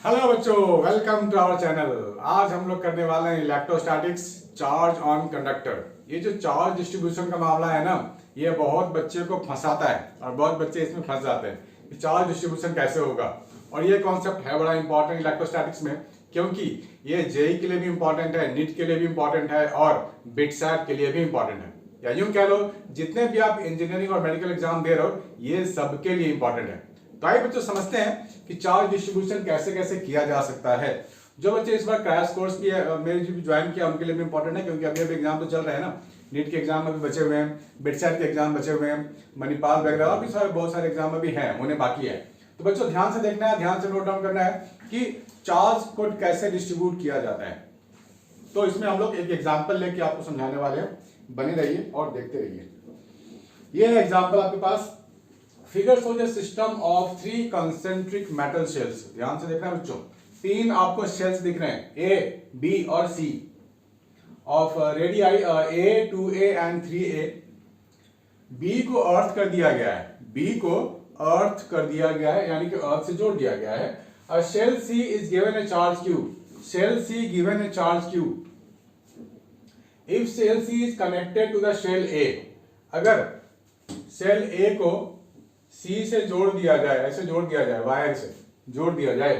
Hello बच्चों, welcome to our channel. आज हम लोग करने वाले हैं इलेक्ट्रोस्टैटिक्स चार्ज ऑन कंडक्टर। ये जो चार्ज डिस्ट्रीब्यूशन का मामला है ना, ये बहुत बच्चे को फंसाता है और बहुत बच्चे इसमें फंस जाते हैं कि चार्ज डिस्ट्रीब्यूशन कैसे होगा। और ये कॉन्सेप्ट है बड़ा इंपॉर्टेंट इलेक्ट्रोस्टैटिक्स में, क्योंकि ये जेई के लिए भी इंपॉर्टेंट है, नीट के लिए भी इंपॉर्टेंट है और बिटसैट के लिए भी इंपॉर्टेंट है। या यूं कह लो, जितने भी आप इंजीनियरिंग और मेडिकल एग्जाम दे रहे हो, ये सबके लिए इंपॉर्टेंट है। तो आइए बच्चों समझते हैं कि चार्ज डिस्ट्रीब्यूशन कैसे कैसे किया जा सकता है। जो बच्चे इस बार क्रैश कोर्स किए, मेरे जो ज्वाइन किया, उनके लिए भी इंपॉर्टेंट है, क्योंकि अभी अभी एग्जाम तो चल रहे हैं ना। नीट के एग्जाम में भी बचे हुए हैं, बिटसेट के एग्जाम बचे हुए हैं, मणिपाल वगैरह और भी सारे बहुत सारे एग्जाम अभी हैं, उन्हें बाकी है। तो बच्चों ध्यान से देखना है, ध्यान से नोट डाउन करना है कि चार्ज को कैसे डिस्ट्रीब्यूट किया जाता है। तो इसमें हम लोग एक एग्जाम्पल लेके आपको समझाने वाले हैं, बने रहिए और देखते रहिए। ये है एग्जाम्पल आपके पास। Figure shows a system of 3 concentric metal shells. ध्यान से देखना बच्चों, 3 आपको शेल्स दिख रहे हैं, ए, बी और C, of radii A, 2A and 3A। B को अर्थ कर दिया गया है, बी को अर्थ कर दिया गया है, यानी कि अर्थ से जोड़ दिया गया है। और shell C is given a charge Q, shell C given a charge Q। If shell C is connected to the shell A, अगर शेल A को सी से जोड़ दिया जाए, ऐसे जोड़ दिया जाए, वायर से जोड़ दिया जाए,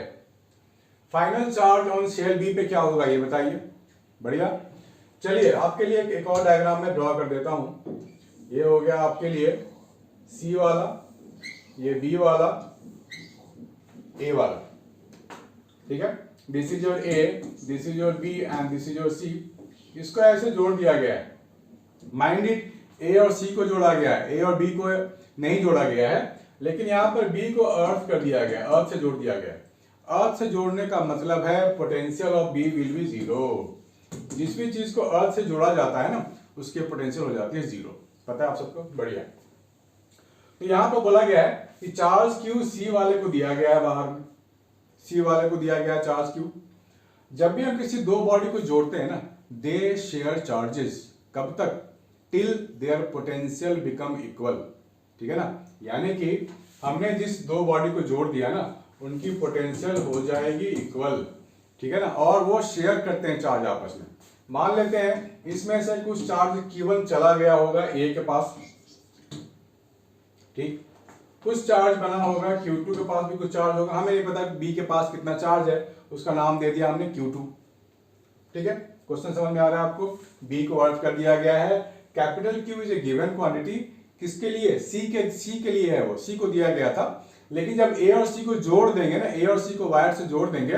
final charge on shall be पे क्या होगा ये बताइए। बढ़िया, चलिए आपके लिए एक और डायग्राम में ड्रॉ कर देता हूं। ये हो गया आपके लिए सी वाला, ये बी वाला, ए वाला, ठीक है। This is your A, this is your B and this is your C. इसको ऐसे जोड़ दिया गया है। माइंड इट, ए और सी को जोड़ा गया है, ए और बी को नहीं जोड़ा गया है, लेकिन यहां पर बी को अर्थ कर दिया गया, अर्थ से जोड़ दिया गया। अर्थ से जोड़ने का मतलब है potential of B will be zero. जिस भी चीज को अर्थ से जोड़ा जाता है ना, उसकी पोटेंशियल हो जाती है जीरो। पता है आप सबको? बढ़िया। तो यहां पर बोला गया है कि चार्ज क्यू सी वाले को दिया गया है, बाहर में सी वाले को दिया गया है चार्ज क्यू। जब भी हम किसी दो बॉडी को जोड़ते हैं ना, दे शेयर चार्जेस। कब तक? Till their potential become equal, ठीक है ना। यानी कि हमने जिस दो बॉडी को जोड़ दिया ना, उनकी पोटेंशियल हो जाएगी इक्वल, ठीक है ना। और वो शेयर करते हैं चार्ज आपस में। मान लेते हैं इसमें से कुछ चार्ज Q1 चला गया होगा A के पास, ठीक। कुछ चार्ज बना होगा Q2 के पास भी कुछ चार्ज होगा। हमें नहीं पता B के पास कितना चार्ज है, उसका नाम दे दिया हमने Q2, ठीक है। क्वेश्चन समझ में आ रहा है आपको? B को अर्थ कर दिया गया है। Capital Q is a given quantity, किसके लिए? सी के लिए है, वो सी को दिया गया था। लेकिन जब ए और सी को जोड़ देंगे ना, ए और सी को वायर से जोड़ देंगे,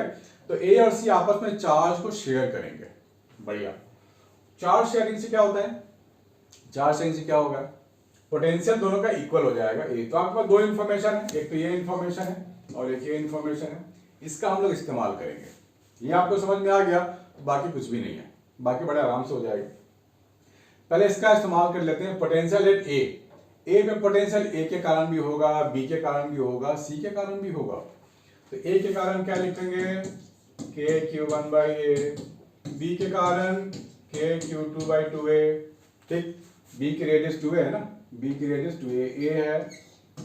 तो ए और सी आपस में चार्ज को शेयर करेंगे। बढ़िया। चार्ज शेयरिंग से क्या होता है? चार्ज शेयरिंग से क्या होगा? पोटेंशियल दोनों का इक्वल हो जाएगा। ए तो आपके पास दो इंफॉर्मेशन है, एक तो ये इंफॉर्मेशन है और एक ये इंफॉर्मेशन है। इसका हम लोग इस्तेमाल करेंगे। ये आपको समझ में आ गया तो बाकी कुछ भी नहीं है, बाकी बड़े आराम से हो जाएगा। पहले इसका इस्तेमाल कर लेते हैं। पोटेंशियल एट ए में पोटेंशियल ए के कारण भी होगा, बी के कारण भी होगा, सी के कारण भी होगा। तो ए के कारण क्या लिखेंगे? के Q1 बाई ए, बी के कारण के Q2 बाई 2a, ठीक। बी की रेडियस 2a है ना, बी की रेडियस 2a, ए है,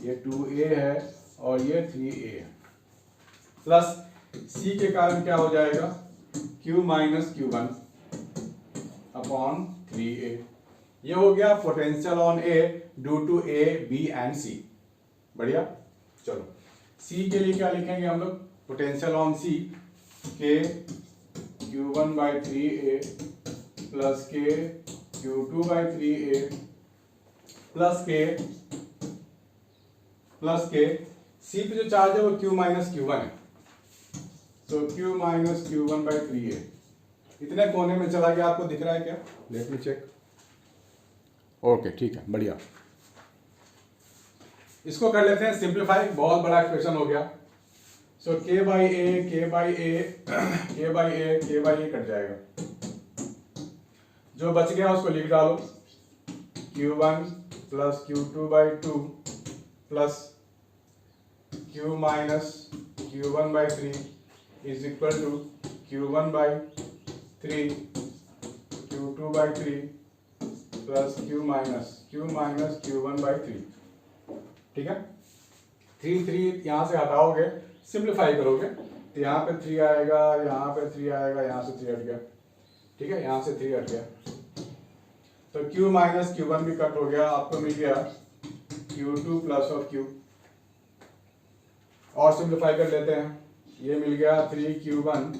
ये 2a है और ये 3a है। प्लस सी के कारण क्या हो जाएगा? Q minus Q1 upon 3a। ये हो गया potential on A due to A, B and C. बढ़िया। चलो सी के लिए क्या लिखेंगे हम लोग? पोटेंशियल ऑन सी के Q1 बाई 3a प्लस के Q2 बाई 3a प्लस के सी पे जो चार्ज है वो Q माइनस Q1 है, तो Q minus Q1 by 3a। इतने कोने में चला गया, आपको दिख रहा है क्या? Let me check. ओके, ठीक है, बढ़िया। इसको कर लेते हैं सिंप्लीफाई, बहुत बड़ा एक्सप्रेशन हो गया। सो के बाई ए, के बाई ए, के बाई ए, के बाई ए कट जाएगा। जो बच गया उसको लिख डालो, Q1 plus Q2 by 2 plus Q minus Q1 by 3 is equal to Q1 by 3, Q2 by 3 plus Q minus Q1 by 3, ठीक है। 3 3 यहां से हटाओगे, सिंप्लीफाई करोगे तो यहाँ पे 3 आएगा, यहाँ पे 3 आएगा, यहाँ से 3 हट गया, ठीक है, यहाँ से 3 हट गया, तो Q माइनस Q1 भी कट हो गया, आपको मिल गया Q2 प्लस ऑफ Q। और सिंप्लीफाई कर लेते हैं, ये मिल गया 3Q1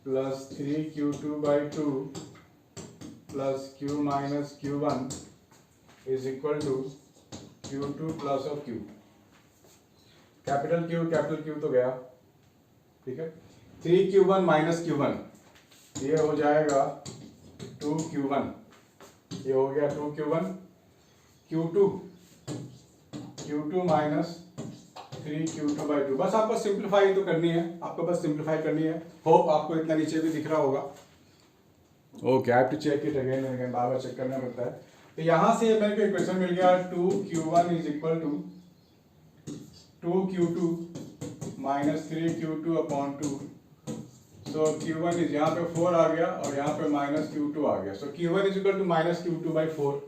plus 3Q2 by 2 plus Q minus Q1 is equal to Q2 plus of Q। Capital Q तो गया, ठीक है। 3Q1 माइनस Q1 ये हो जाएगा 2Q1, ये हो गया 2Q1, Q2 minus 3Q2 by 2। बस आपको सिंप्लीफाई तो करनी है, आपको बस सिंप्लीफाई करनी है। होप आपको इतना नीचे भी दिख रहा होगा। Okay, I have to check it again and again, बार बार चेक करना पड़ता है। तो यहां से मेरे को इक्वेशन मिल गया 2Q1 is equal to 2Q2 minus 3Q2 upon 2। So Q1 is, यहाँ पे 4 आ गया और यहाँ पे माइनस Q2 आ गया, so Q1 is equal to minus Q2 by 4।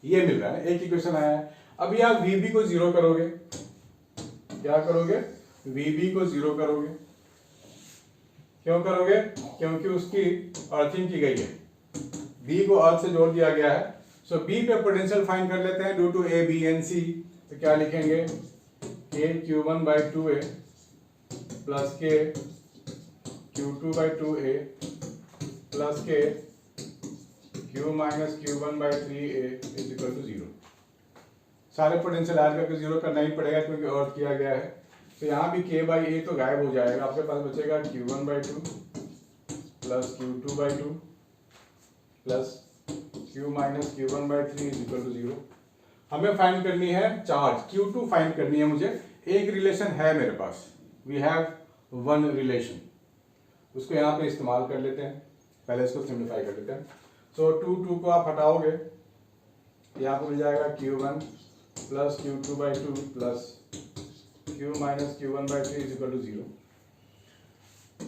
ये मिल रहा है, एक इक्वेशन आया है। अभी आप VB को 0 करोगे, क्या करोगे, VB को 0 करोगे। क्यों करोगे, क्योंकि उसकी अर्थिंग की गई है, B को अर्थ से जोड़ दिया गया है। सो B पे पोटेंशियल फाइंड कर लेते हैं, due to A, B and C। तो क्या लिखेंगे, KQ1 by 2A plus K Q2 by 2A plus K Q minus Q1 by 3A is equal to 0। सारे पोटेंशियल ऐड करके 0 करना ही पड़ेगा क्योंकि अर्थ किया गया है। तो यहाँ भी K बाई A तो गायब हो जाएगा, आपके पास बचेगा Q1 by 2 plus Q2 by 2 plus Q minus Q1 by 3 is equal to 0। हमें फाइंड करनी है चार्ज, Q2 फाइंड करनी है मुझे। एक रिलेशन है मेरे पास, वी हैव वन रिलेशन, उसको यहाँ पे इस्तेमाल कर लेते हैं। पहले इसको सिंप्लीफाई कर लेते हैं। सो 2 को आप हटाओगे, यहाँ पे मिल जाएगा Q1 plus Q2 by 2 plus Q minus Q1 by 3 is equal to 0।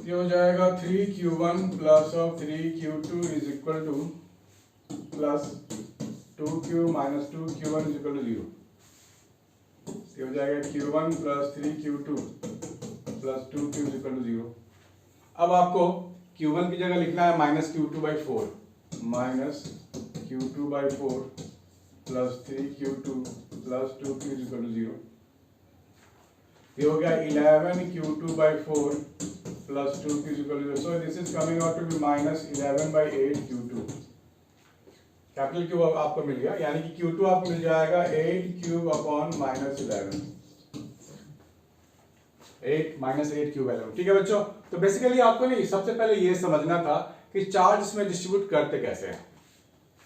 ये हो जाएगा 3Q1 plus of 3Q2 is equal to plus 2Q minus 2Q1 is equal to 0। ये हो जाएगा Q1 plus 3Q2 plus 2Q is equal to 0। अब आपको Q1 की जगह लिखना है minus Q2 by 4, minus Q2 by 4 plus 3Q2 plus 2Q is equal to 0। ये हो गया 11Q2 by 4 plus 2Q is equal to 0। So this is coming out to be minus 11 by 8Q2। Capital Q आपको मिल गया, यानी कि Q2 आपको मिल जाएगा 8Q upon minus 11, 8 minus 8Q value. ठीक है बच्चों, तो बेसिकली आपको नहीं, सबसे पहले ये समझना था कि चार्ज इसमें डिस्ट्रीब्यूट करते कैसे हैं।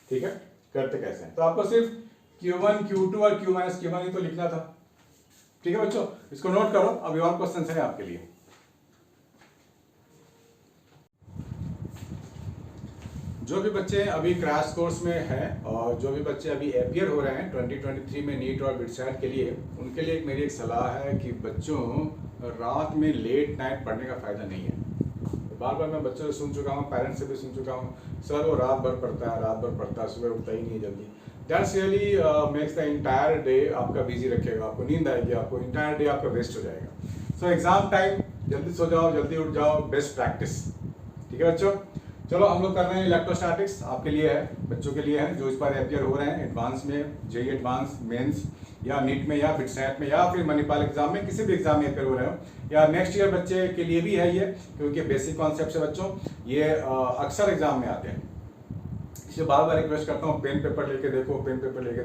ठीक है, करते कैसे हैं, तो आपको सिर्फ Q1, Q2 और Q माइनस Q1 ही तो लिखना था। ठीक है बच्चों, इसको नोट करो, अभी और क्वेश्चन है आपके लिए। जो भी बच्चे अभी क्रैश कोर्स में हैं और जो भी बच्चे अभी अपीयर हो रहे हैं 2023 में नीट और बिटसैट के लिए, उनके लिए मेरी एक सलाह है कि बच्चों रात में लेट नाइट पढ़ने का फ़ायदा नहीं है। बार बार मैं बच्चों से सुन चुका हूँ, पेरेंट्स से भी सुन चुका हूँ, सर वो रात भर पढ़ता है, सुबह उठता ही नहीं है जल्दी। That's really makes the entire day आपका बिजी रखेगा, आपको नींद आएगी, आपको इंटायर डे आपका वेस्ट हो जाएगा। सो एग्जाम टाइम जल्दी सो जाओ, जल्दी उठ जाओ, बेस्ट प्रैक्टिस। ठीक है बच्चों, चलो हम लोग कर रहे हैं इलेक्ट्रोस्टैटिक्स, आपके लिए है, बच्चों के लिए है जो इस बार अपीयर हो रहे हैं एडवांस में, जेईई एडवांस, मेंस या नीट में या बिटसैट में या फिर मणिपाल एग्जाम में, किसी भी एग्जाम में अपीयर हो रहे हो, या नेक्स्ट ईयर बच्चे के लिए भी है ये, क्योंकि बेसिक कॉन्सेप्ट है बच्चों, ये अक्सर एग्जाम में आते हैं। इसलिए बार बार रिक्वेस्ट करता हूँ, पेन पेपर लेके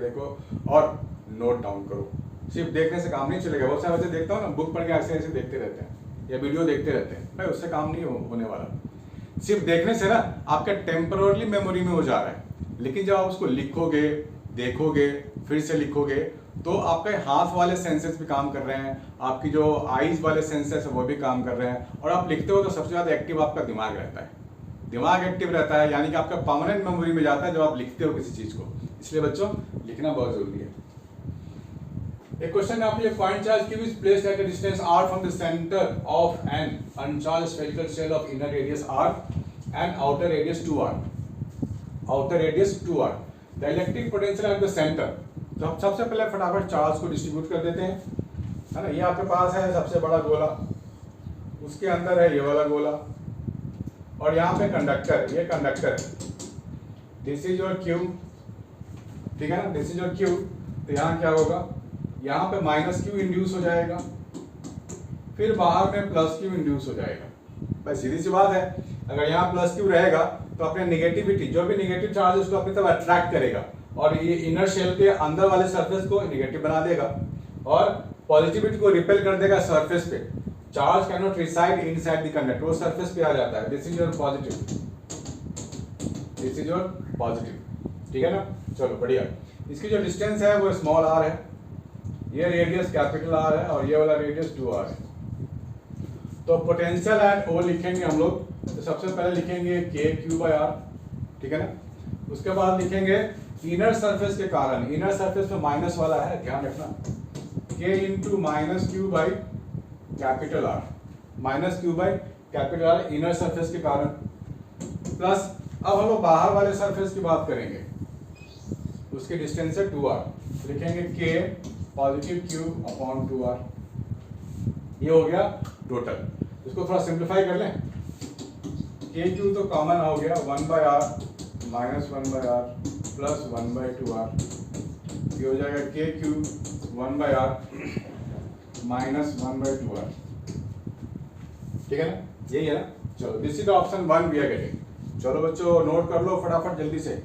देखो और नोट डाउन करो। सिर्फ देखने से काम नहीं चलेगा। बहुत सारे बच्चे देखता हूँ ना, बुक पढ़ के ऐसे देखते रहते हैं या वीडियो देखते रहते हैं, भाई उससे काम नहीं होने वाला। सिर्फ देखने से ना आपका टेम्पररी मेमोरी में हो जा रहा है, लेकिन जब आप उसको लिखोगे, देखोगे, फिर से लिखोगे, तो आपके हाथ वाले सेंसेस भी काम कर रहे हैं, आपकी जो आईज वाले सेंसेस है वो भी काम कर रहे हैं, और आप लिखते हो तो सबसे ज़्यादा एक्टिव आपका दिमाग रहता है। दिमाग एक्टिव रहता है यानी कि आपका परमानेंट मेमोरी में जाता है जब आप लिखते हो किसी चीज़ को। इसलिए बच्चों लिखना बहुत जरूरी है। एक क्वेश्चन आपके लिए, find charge Q is placed at a distance r from the center of an uncharged spherical shell of inner radius r and outer radius 2r. Outer radius 2r. The electric potential at the center. तो हम सबसे पहले फटाफट charge को distribute कर देते हैं, है ना। ये आपके पास है सबसे बड़ा गोला, उसके अंदर है ये वाला गोला, और यहाँ पे कंडक्टर है, ये कंडक्टर है, दिस इज योर क्यू, ठीक है ना, दिस इज योर क्यू। तो यहाँ क्या होगा, यहाँ पे माइनस क्यू इंड्यूस हो जाएगा, फिर बाहर में प्लस क्यू इंड्यूस हो जाएगा। बस सीधी सी बात है, अगर यहाँ प्लस क्यू रहेगा तो अपने निगेटिविटी, जो भी निगेटिव चार्ज उसको अपनी तरफ अट्रैक्ट करेगा, और ये इनर शेल के अंदर वाले सरफेस को नेगेटिव बना देगा, और पॉजिटिविटी को रिपेल कर देगा सरफेस पे। Charge can not reside inside the conductor, वो सरफेस पे आ जाता है। This is your positive, this is your positive, ठीक है ना। चलो बढ़िया। इसकी जो डिस्टेंस है वो स्मॉल r है, ये रेडियस कैपिटल R है, और ये वाला रेडियस 2r है। तो पोटेंशियल एट O लिखेंगे हम लोग, तो सबसे पहले लिखेंगे KQ/R, ठीक है ना। उसके बाद लिखेंगे इनर सरफेस के कारण, इनर सरफेस में माइनस वाला है, ध्यान रखना, K into minus Q by capital R, minus Q by capital R inner surface के कारण, प्लस अब हम लोग बाहर वाले सरफेस की बात करेंगे, उसकी डिस्टेंस है 2r, लिखेंगे K positive Q upon 2r। ये हो गया टोटल। इसको थोड़ा सिंप्लीफाई कर लें, KQ तो कॉमन हो गया, 1/r minus 1/r plus 1/2r, ये हो जाएगा KQ 1/r माइनस 1/2r, ठीक है ना, यही है ना। चलो this is option 1 we are getting. चलो बच्चों नोट कर लो फटाफट जल्दी से।